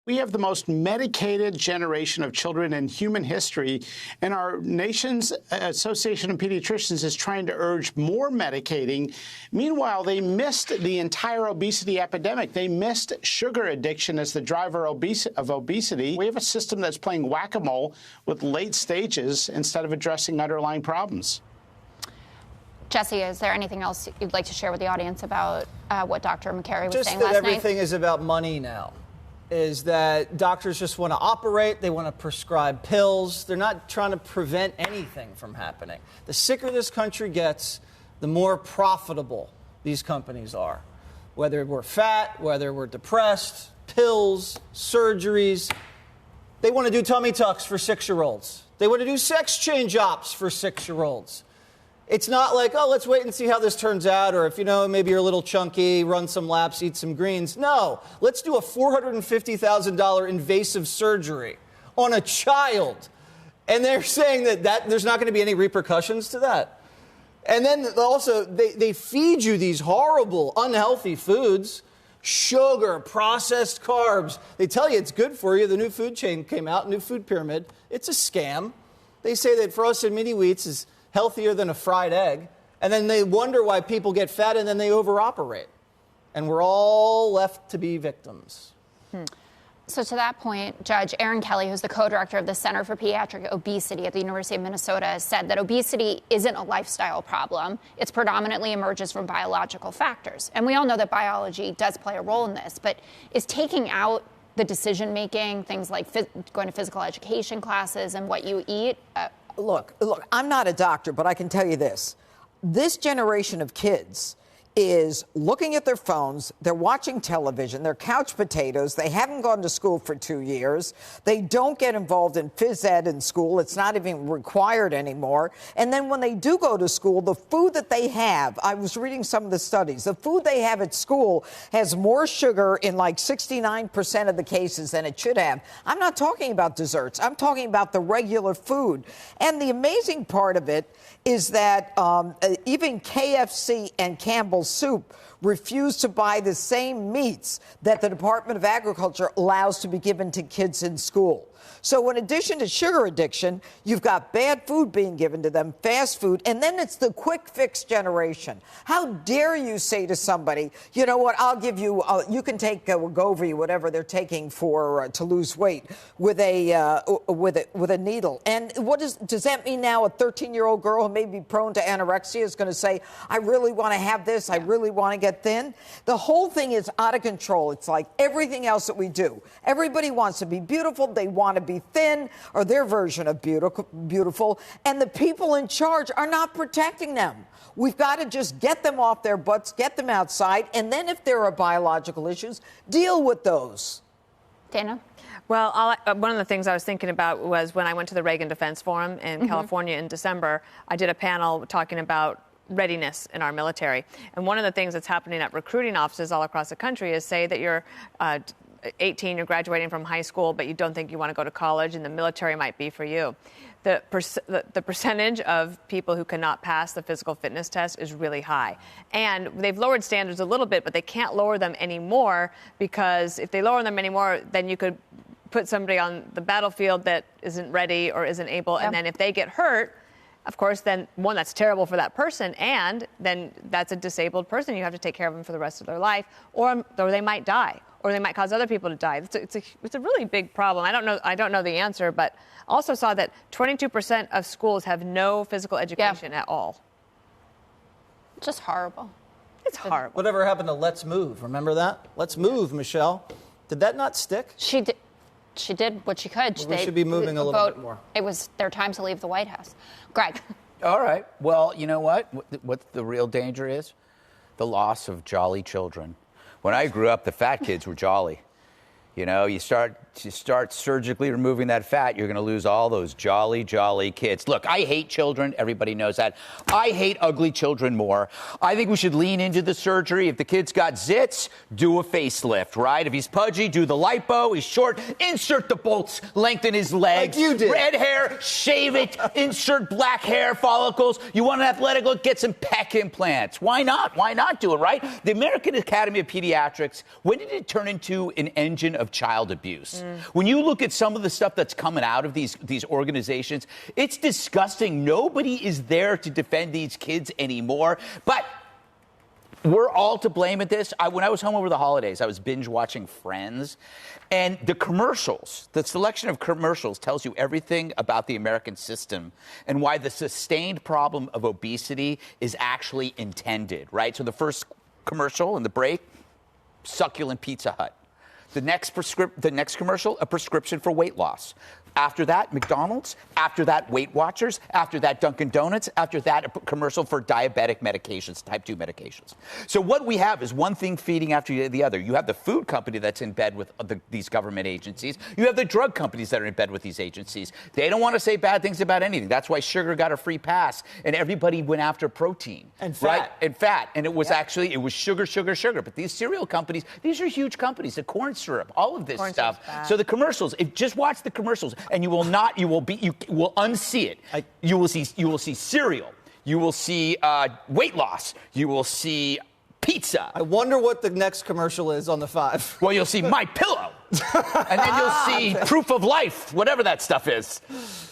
We have the most medicated generation of children in human history, and our nation's Association of Pediatricians is trying to urge more medicating. Meanwhile, they missed the entire obesity epidemic. They missed sugar addiction as the driver of obesity. We have a system that's playing whack-a-mole with late stages instead of addressing underlying problems. Jesse, is there anything else you'd like to share with the audience about what Dr. Makary was saying last night? Just that everything is about money now. Is that doctors just want to operate, they want to prescribe pills. They're not trying to prevent anything from happening. The sicker this country gets, the more profitable these companies are. Whether we're fat, whether we're depressed, pills, surgeries. They want to do tummy tucks for 6-year-olds. They want to do sex change ops for 6-year-olds. It's not like, oh, let's wait and see how this turns out, or if, maybe you're a little chunky, run some laps, eat some greens. No, let's do a $450,000 invasive surgery on a child. And they're saying that there's not going to be any repercussions to that. And then also, they feed you these horrible, unhealthy foods, sugar, processed carbs. They tell you it's good for you. The new food chain came out, new food pyramid. It's a scam. They say that frosted mini wheats is healthier than a fried egg, and then they wonder why people get fat, and then they overoperate. And we're all left to be victims. So to that point, Judge Aaron Kelly, who's the co-director of the Center for Pediatric Obesity at the University of Minnesota, has said that obesity isn't a lifestyle problem. It predominantly emerges from biological factors. And we all know that biology does play a role in this, but is taking out the decision-making, things like going to physical education classes and what you eat, Look, I'm not a doctor, but I can tell you this. This generation of kids is looking at their phones, they're watching television, they're couch potatoes, they haven't gone to school for 2 years, they don't get involved in phys ed in school, it's not even required anymore, and then when they do go to school, the food that they have, I was reading some of the studies, the food they have at school has more sugar in like 69% of the cases than it should have. I'm not talking about desserts, I'm talking about the regular food. And the amazing part of it is that even KFC and Campbell's Soup refuse to buy the same meats that the Department of Agriculture allows to be given to kids in school. So in addition to sugar addiction, you've got bad food being given to them, fast food, and then it's the quick fix generation. How dare you say to somebody, you know what, I'll give you, you can take Wegovy, whatever they're taking for to lose weight, with a needle. And does that mean now a 13-year-old girl who may be prone to anorexia is going to say, I really want to have this, I really want to get thin? The whole thing is out of control. It's like everything else that we do. Everybody wants to be beautiful. They want to be thin, or their version of beautiful, and the people in charge are not protecting them. We've got to just get them off their butts, get them outside, and then if there are biological issues, deal with those. Dana? Well, one of the things I was thinking about was when I went to the Reagan Defense Forum in California in December, I did a panel talking about readiness in our military. And one of the things that's happening at recruiting offices all across the country is, say that you're 18, you're graduating from high school, but you don't think you want to go to college, and the military might be for you. The percentage of people who cannot pass the physical fitness test is really high. And they've lowered standards a little bit, but they can't lower them anymore, because if they lower them anymore, then you could put somebody on the battlefield that isn't ready or isn't able, and then if they get hurt, of course, then, one, that's terrible for that person, and then that's a disabled person. You have to take care of them for the rest of their life, or they might die, or they might cause other people to die. It's a really big problem. I don't know the answer, but also saw that 22% of schools have no physical education at all. Just horrible. It's horrible. Whatever happened to Let's Move? Remember that? Let's Move, Michelle. Did that not stick? She did. She did what she could. Well, we should be moving a little bit more. It was their time to leave the White House. Greg. All right. Well, you know what? What the real danger is? The loss of jolly children. When I grew up, the fat kids were jolly. You know, you start surgically removing that fat, you're going to lose all those jolly kids. Look, I hate children. Everybody knows that. I hate ugly children more. I think we should lean into the surgery. If the kid's got zits, do a facelift, right? If he's pudgy, do the lipo. He's short, insert the bolts, lengthen his legs. Like you did. Red hair, shave it, insert black hair follicles. You want an athletic look, get some pec implants. Why not? Why not do it, right? The American Academy of Pediatrics, when did it turn into an engine of of child abuse. When you look at some of the stuff that's coming out of these organizations, it's disgusting. Nobody is there to defend these kids anymore. But we're all to blame at this. When I was home over the holidays, I was binge watching Friends, and the commercials, the selection of commercials tells you everything about the American system and why the sustained problem of obesity is actually intended, right? So the first commercial in the break, succulent Pizza Hut. The next commercial, a prescription for weight loss. After that, McDonald's. After that, Weight Watchers. After that, Dunkin' Donuts. After that, a commercial for diabetic medications, type 2 medications. So what we have is one thing feeding after the other. You have the food company that's in bed with these government agencies. You have the drug companies that are in bed with these agencies. They don't want to say bad things about anything. That's why sugar got a free pass, and everybody went after protein. And fat. Right? And fat. And it was actually, it was sugar, sugar, sugar. But these cereal companies, these are huge companies. The corn syrup, all of this stuff. So the commercials, just watch the commercials. And you will unsee it. You will see cereal. You will see weight loss. You will see pizza. I wonder what the next commercial is on the 5. Well, you'll see My Pillow. And then you'll see Proof of Life, whatever that stuff is.